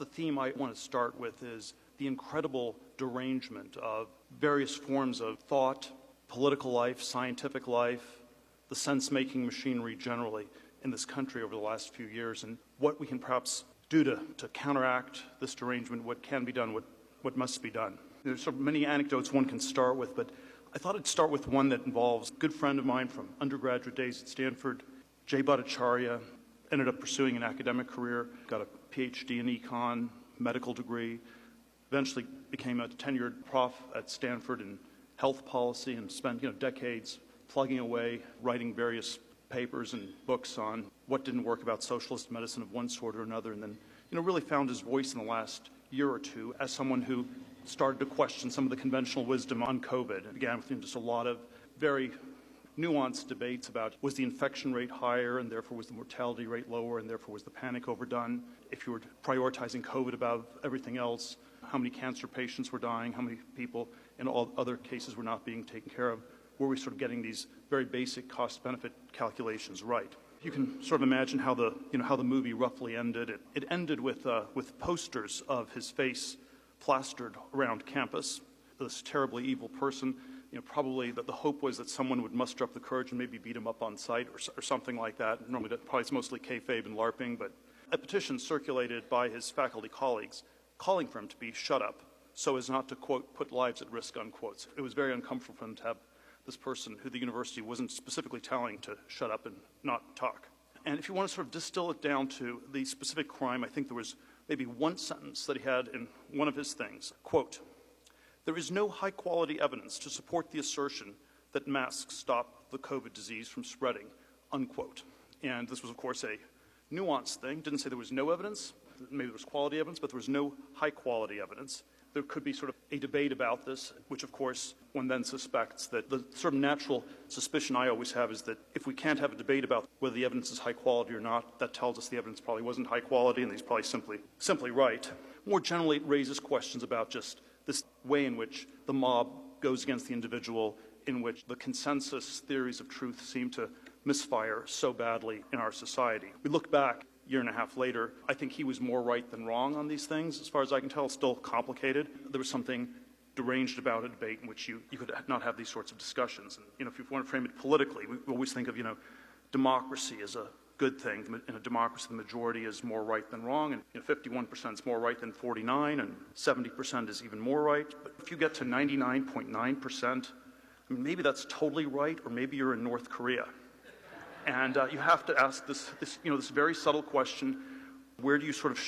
the theme I want to start with is the incredible derangement of various forms of thought, political life, scientific life, the sense-making machinery generally in this country over the last few years, and what we can perhaps do to counteract this derangement, what can be done, what must be done. There's sort of many anecdotes one can start with, but I thought I'd start with one that involves a good friend of mine from undergraduate days at Stanford, Jay Bhattacharya. Ended up pursuing an academic career, got a PhD in econ, medical degree, eventually became a tenured prof at Stanford in health policy and spent decades plugging away, writing various papers and books on what didn't work about socialist medicine of one sort or another, and then really found his voice in the last year or two as someone who started to question some of the conventional wisdom on COVID. It began with just a lot of very nuanced debates about, was the infection rate higher and therefore was the mortality rate lower and therefore was the panic overdone? If you were prioritizing COVID above everything else, how many cancer patients were dying, how many people in all other cases were not being taken care of? Were we sort of getting these very basic cost-benefit calculations right? You can sort of imagine how the movie roughly ended. It ended with posters of his face plastered around campus. This terribly evil person. Probably the hope was that someone would muster up the courage and maybe beat him up on site or something like that. Normally, probably it's mostly kayfabe and LARPing, but a petition circulated by his faculty colleagues calling for him to be shut up so as not to, quote, put lives at risk, unquote. It was very uncomfortable for him to have this person who the university wasn't specifically telling to shut up and not talk. And if you want to sort of distill it down to the specific crime, I think there was maybe one sentence that he had in one of his things, quote, "There is no high-quality evidence to support the assertion that masks stop the COVID disease from spreading," unquote. And this was, of course, a nuanced thing. Didn't say there was no evidence. Maybe there was quality evidence, but there was no high-quality evidence. There could be sort of a debate about this, which, of course, one then suspects that the sort of natural suspicion I always have is that if we can't have a debate about whether the evidence is high quality or not, that tells us the evidence probably wasn't high quality and he's probably simply right. More generally, it raises questions about just this way in which the mob goes against the individual, in which the consensus theories of truth seem to misfire so badly in our society. We look back a year and a half later, I think he was more right than wrong on these things. As far as I can tell, it's still complicated. There was something deranged about a debate in which you could not have these sorts of discussions. And if you want to frame it politically, we always think of democracy as a good thing. In a democracy, the majority is more right than wrong, and 51% is more right than 49, and 70% is even more right. But if you get to 99.9%, maybe that's totally right, or maybe you're in North Korea. And you have to ask this very subtle question: where do you sort of